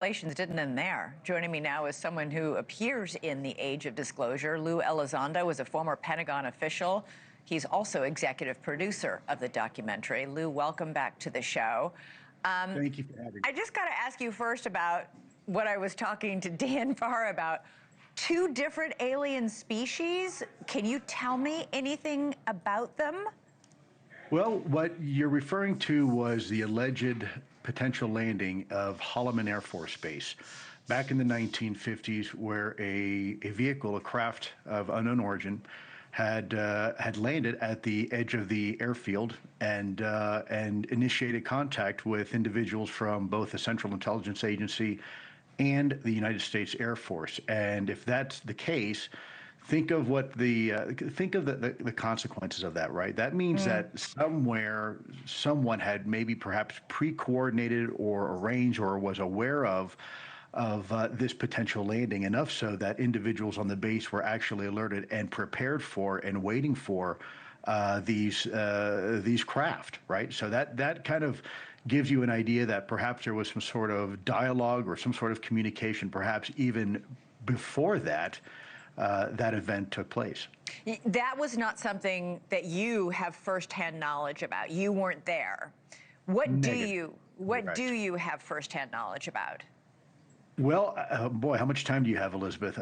Congratulations didn't end there. Joining me now is someone who appears in the age of disclosure. Lou Elizondo is a former Pentagon official. He's also executive producer of the documentary. Lou, welcome back to the show. Thank you for having me. I just got to ask you first about what I was talking to Dan Farr about. Two different alien species. Can you tell me anything about them? Well, what you're referring to was the alleged potential landing of Holloman Air Force Base back in the 1950s, where a vehicle, a craft of unknown origin, had landed at the edge of the airfield and initiated contact with individuals from both the Central Intelligence Agency and the United States Air Force. And if that's the case, think of what the consequences of that, right? That means that somewhere someone had maybe perhaps pre-coordinated or arranged or was aware of this potential landing, enough so that individuals on the base were actually alerted and prepared for and waiting for these craft, right? So that kind of gives you an idea that perhaps there was some sort of dialogue or some sort of communication, perhaps even before that event took place. That was not something that you have firsthand knowledge about. You weren't there. What do you have firsthand knowledge about? Well, boy, how much time do you have, Elizabeth?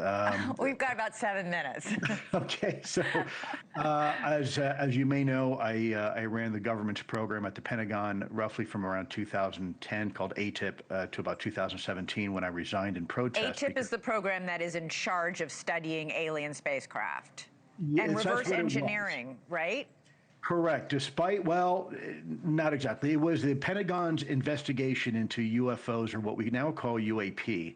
We've got about 7 minutes. Okay, so as you may know, I ran the government's program at the Pentagon roughly from around 2010 called ATIP to about 2017 when I resigned in protest. ATIP is the program that is in charge of studying alien spacecraft Yes, and reverse engineering, right? Correct. Despite, well, not exactly. It was the Pentagon's investigation into UFOs, or what we now call UAP.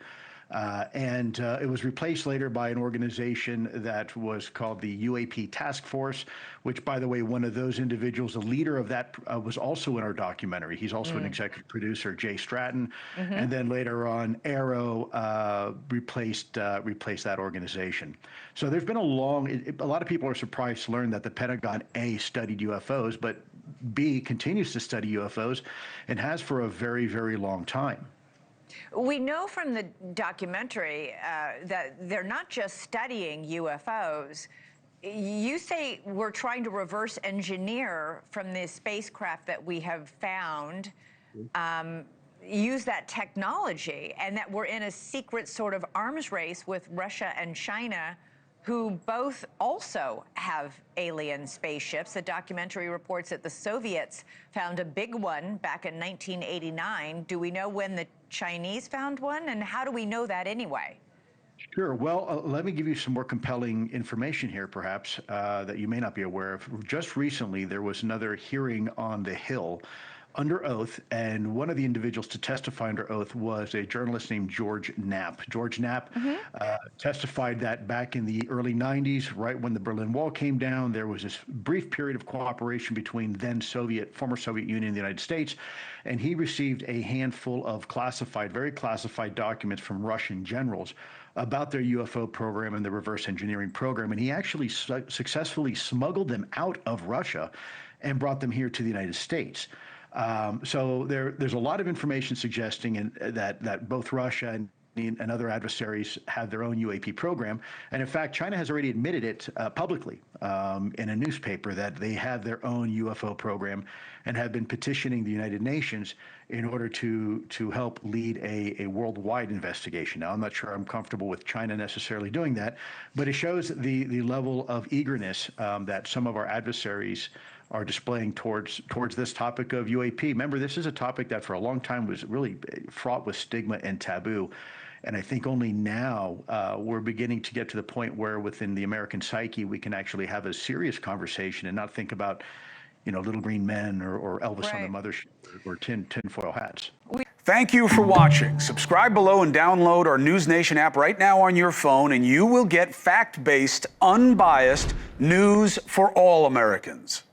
And it was replaced later by an organization that was called the UAP Task Force, which, by the way, one of those individuals, the leader of that, was also in our documentary. He's also an executive producer, Jay Stratton. And then later on, Arrow replaced that organization. So there's been a lot of people are surprised to learn that the Pentagon, A, studied UFOs, but B, continues to study UFOs and has for a very, very long time. We know from the documentary that they're not just studying UFOs. You say we're trying to reverse engineer from the spacecraft that we have found, use that technology, and that we're in a secret sort of arms race with Russia and China, who both also have alien spaceships. The documentary reports that the Soviets found a big one back in 1989. Do we know when the Chinese found one, and how do we know that anyway? Sure. Well, let me give you some more compelling information here, perhaps, that you may not be aware of. Just recently, there was another hearing on the Hill under oath, and one of the individuals to testify under oath was a journalist named George Knapp. George Knapp testified that back in the early 90s, right when the Berlin Wall came down, there was this brief period of cooperation between then former Soviet Union and the United States, and he received a handful of very classified documents from Russian generals about their UFO program and the reverse engineering program, and he actually successfully smuggled them out of Russia and brought them here to the United States. So there's a lot of information suggesting that both Russia and other adversaries have their own UAP program. And in fact, China has already admitted it publicly in a newspaper that they have their own UFO program and have been petitioning the United Nations in order to help lead a worldwide investigation. Now, I'm not sure I'm comfortable with China necessarily doing that, but it shows the level of eagerness that some of our adversaries are displaying towards this topic of UAP. Remember, this is a topic that for a long time was really fraught with stigma and taboo. And I think only now we're beginning to get to the point where within the American psyche, we can actually have a serious conversation and not think about, little green men or Elvis on the mothership or tinfoil hats. Thank you for watching. Subscribe below and download our NewsNation app right now on your phone, and you will get fact-based, unbiased news for all Americans.